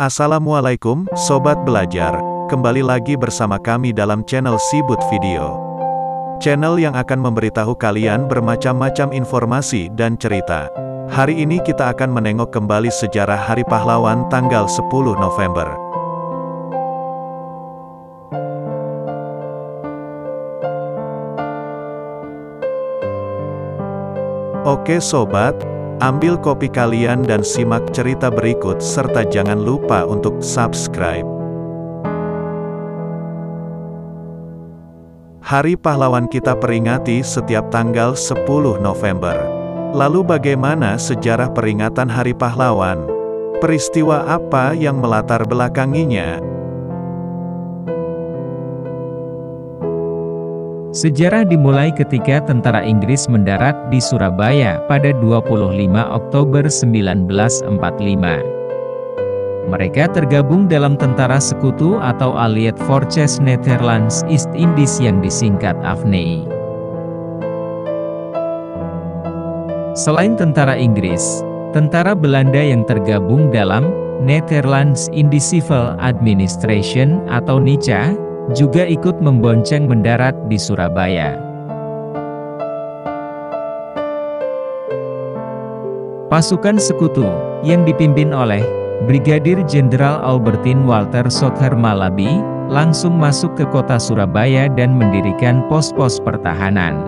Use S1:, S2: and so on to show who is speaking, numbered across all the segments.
S1: Assalamualaikum, Sobat Belajar. Kembali lagi bersama kami dalam channel Sibut Video. Channel yang akan memberitahu kalian bermacam-macam informasi dan cerita. Hari ini kita akan menengok kembali sejarah Hari Pahlawan tanggal 10 November. Oke Sobat, ambil kopi kalian dan simak cerita berikut serta jangan lupa untuk subscribe. Hari Pahlawan kita peringati setiap tanggal 10 November. Lalu bagaimana sejarah peringatan Hari Pahlawan? Peristiwa apa yang melatar belakanginya?
S2: Sejarah dimulai ketika tentara Inggris mendarat di Surabaya pada 25 Oktober 1945. Mereka tergabung dalam Tentara Sekutu atau Allied Forces Netherlands East Indies yang disingkat AFNI. Selain tentara Inggris, tentara Belanda yang tergabung dalam Netherlands Indies Civil Administration atau NICA juga ikut membonceng mendarat di Surabaya. Pasukan Sekutu, yang dipimpin oleh Brigadir Jenderal Albertine Walter Soter Malabi, langsung masuk ke kota Surabaya dan mendirikan pos-pos pertahanan.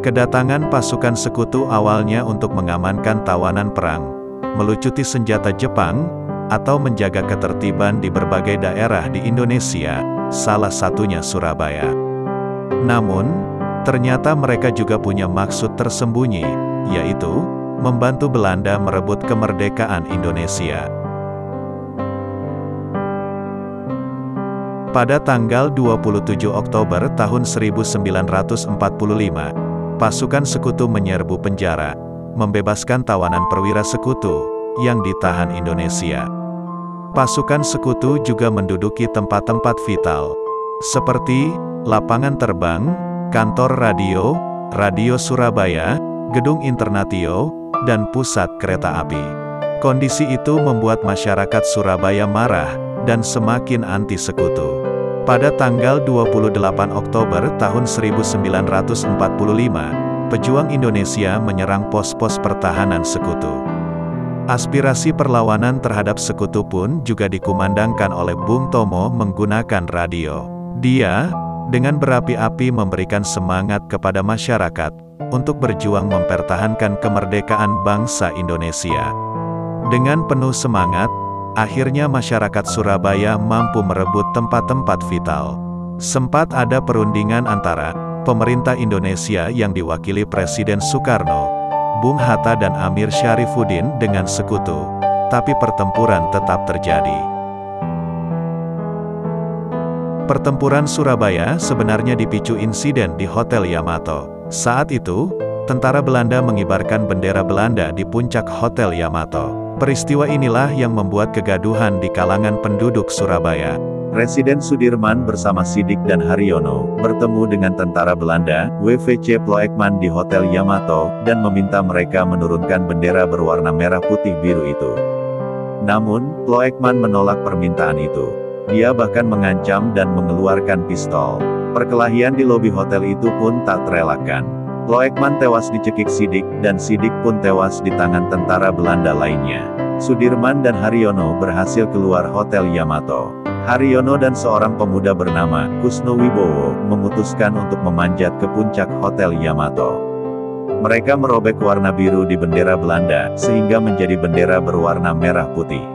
S1: Kedatangan pasukan Sekutu awalnya untuk mengamankan tawanan perang, melucuti senjata Jepang, atau menjaga ketertiban di berbagai daerah di Indonesia, salah satunya Surabaya. Namun, ternyata mereka juga punya maksud tersembunyi, yaitu membantu Belanda merebut kemerdekaan Indonesia. Pada tanggal 27 Oktober tahun 1945, pasukan Sekutu menyerbu penjara, membebaskan tawanan perwira Sekutu yang ditahan Indonesia. Pasukan Sekutu juga menduduki tempat-tempat vital, seperti lapangan terbang, kantor radio, Radio Surabaya, gedung Internatio, dan pusat kereta api. Kondisi itu membuat masyarakat Surabaya marah, dan semakin anti-Sekutu. Pada tanggal 28 Oktober tahun 1945, pejuang Indonesia menyerang pos-pos pertahanan Sekutu. Aspirasi perlawanan terhadap Sekutu pun juga dikumandangkan oleh Bung Tomo menggunakan radio. Dia, dengan berapi-api memberikan semangat kepada masyarakat, untuk berjuang mempertahankan kemerdekaan bangsa Indonesia. Dengan penuh semangat, akhirnya masyarakat Surabaya mampu merebut tempat-tempat vital. Sempat ada perundingan antara pemerintah Indonesia yang diwakili Presiden Soekarno, Bung Hatta dan Amir Syarifuddin dengan Sekutu, tapi pertempuran tetap terjadi. Pertempuran Surabaya sebenarnya dipicu insiden di Hotel Yamato. Saat itu, tentara Belanda mengibarkan bendera Belanda di puncak Hotel Yamato. Peristiwa inilah yang membuat kegaduhan di kalangan penduduk Surabaya. Presiden Sudirman bersama Sidik dan Haryono bertemu dengan tentara Belanda, WVC Ploekman di Hotel Yamato, dan meminta mereka menurunkan bendera berwarna merah putih biru itu. Namun, Ploekman menolak permintaan itu. Dia bahkan mengancam dan mengeluarkan pistol. Perkelahian di lobi hotel itu pun tak terelakkan. Ploekman tewas dicekik Sidik, dan Sidik pun tewas di tangan tentara Belanda lainnya. Sudirman dan Haryono berhasil keluar Hotel Yamato. Haryono dan seorang pemuda bernama Kusno Wibowo memutuskan untuk memanjat ke puncak Hotel Yamato. Mereka merobek warna biru di bendera Belanda, sehingga menjadi bendera berwarna merah putih.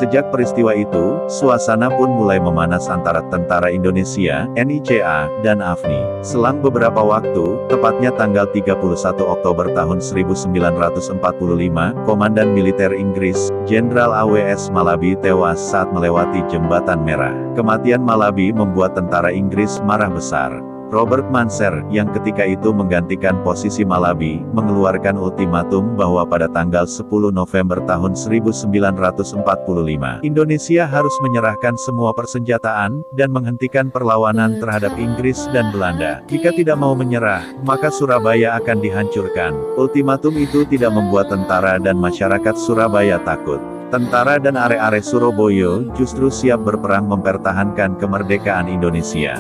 S1: Sejak peristiwa itu, suasana pun mulai memanas antara tentara Indonesia, NICA, dan AFNI. Selang beberapa waktu, tepatnya tanggal 31 Oktober tahun 1945, Komandan Militer Inggris, Jenderal AWS Malabi tewas saat melewati Jembatan Merah. Kematian Malabi membuat tentara Inggris marah besar. Robert Manser, yang ketika itu menggantikan posisi Malabi, mengeluarkan ultimatum bahwa pada tanggal 10 November tahun 1945, Indonesia harus menyerahkan semua persenjataan, dan menghentikan perlawanan terhadap Inggris dan Belanda. Jika tidak mau menyerah, maka Surabaya akan dihancurkan. Ultimatum itu tidak membuat tentara dan masyarakat Surabaya takut. Tentara dan are-are Surabaya justru siap berperang mempertahankan kemerdekaan Indonesia.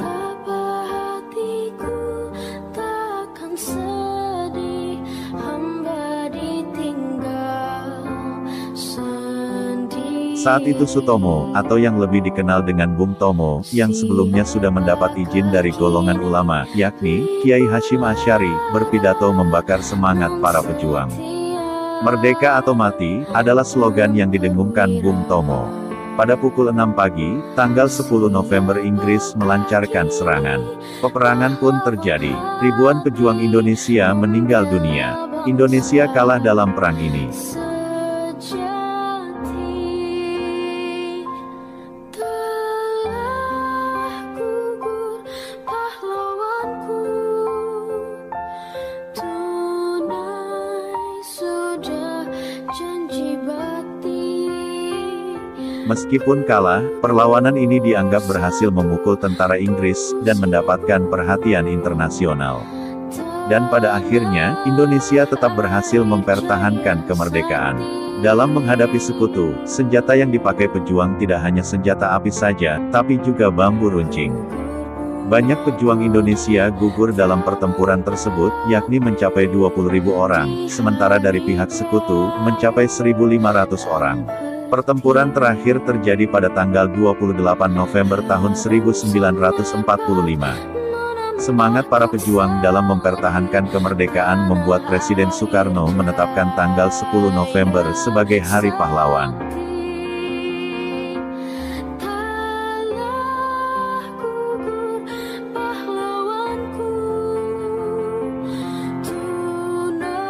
S1: Saat itu Sutomo, atau yang lebih dikenal dengan Bung Tomo, yang sebelumnya sudah mendapat izin dari golongan ulama, yakni Kiai Hashim Asy'ari, berpidato membakar semangat para pejuang. Merdeka atau mati, adalah slogan yang didengungkan Bung Tomo. Pada pukul 6 pagi, tanggal 10 November Inggris melancarkan serangan. Peperangan pun terjadi. Ribuan pejuang Indonesia meninggal dunia. Indonesia kalah dalam perang ini. Meskipun kalah, perlawanan ini dianggap berhasil memukul tentara Inggris, dan mendapatkan perhatian internasional. Dan pada akhirnya, Indonesia tetap berhasil mempertahankan kemerdekaan. Dalam menghadapi sekutu, senjata yang dipakai pejuang tidak hanya senjata api saja, tapi juga bambu runcing. Banyak pejuang Indonesia gugur dalam pertempuran tersebut, yakni mencapai 20.000 orang, sementara dari pihak sekutu, mencapai 1.500 orang. Pertempuran terakhir terjadi pada tanggal 28 November tahun 1945. Semangat para pejuang dalam mempertahankan kemerdekaan membuat Presiden Soekarno menetapkan tanggal 10 November sebagai Hari Pahlawan.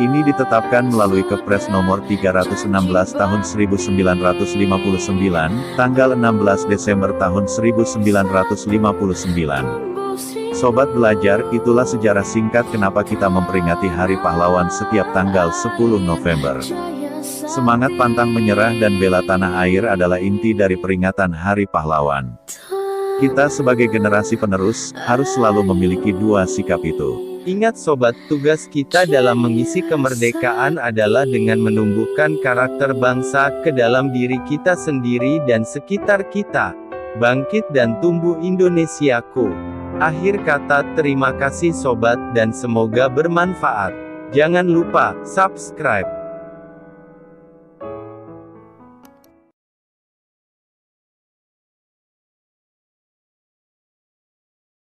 S1: Ini ditetapkan melalui Kepres nomor 316 tahun 1959, tanggal 16 Desember tahun 1959. Sobat belajar, itulah sejarah singkat kenapa kita memperingati Hari Pahlawan setiap tanggal 10 November. Semangat pantang menyerah dan bela tanah air adalah inti dari peringatan Hari Pahlawan. Kita sebagai generasi penerus, harus selalu memiliki dua sikap itu.
S3: Ingat sobat, tugas kita dalam mengisi kemerdekaan adalah dengan menumbuhkan karakter bangsa ke dalam diri kita sendiri dan sekitar kita. Bangkit dan tumbuh Indonesiaku. Akhir kata, terima kasih sobat dan semoga bermanfaat. Jangan lupa subscribe.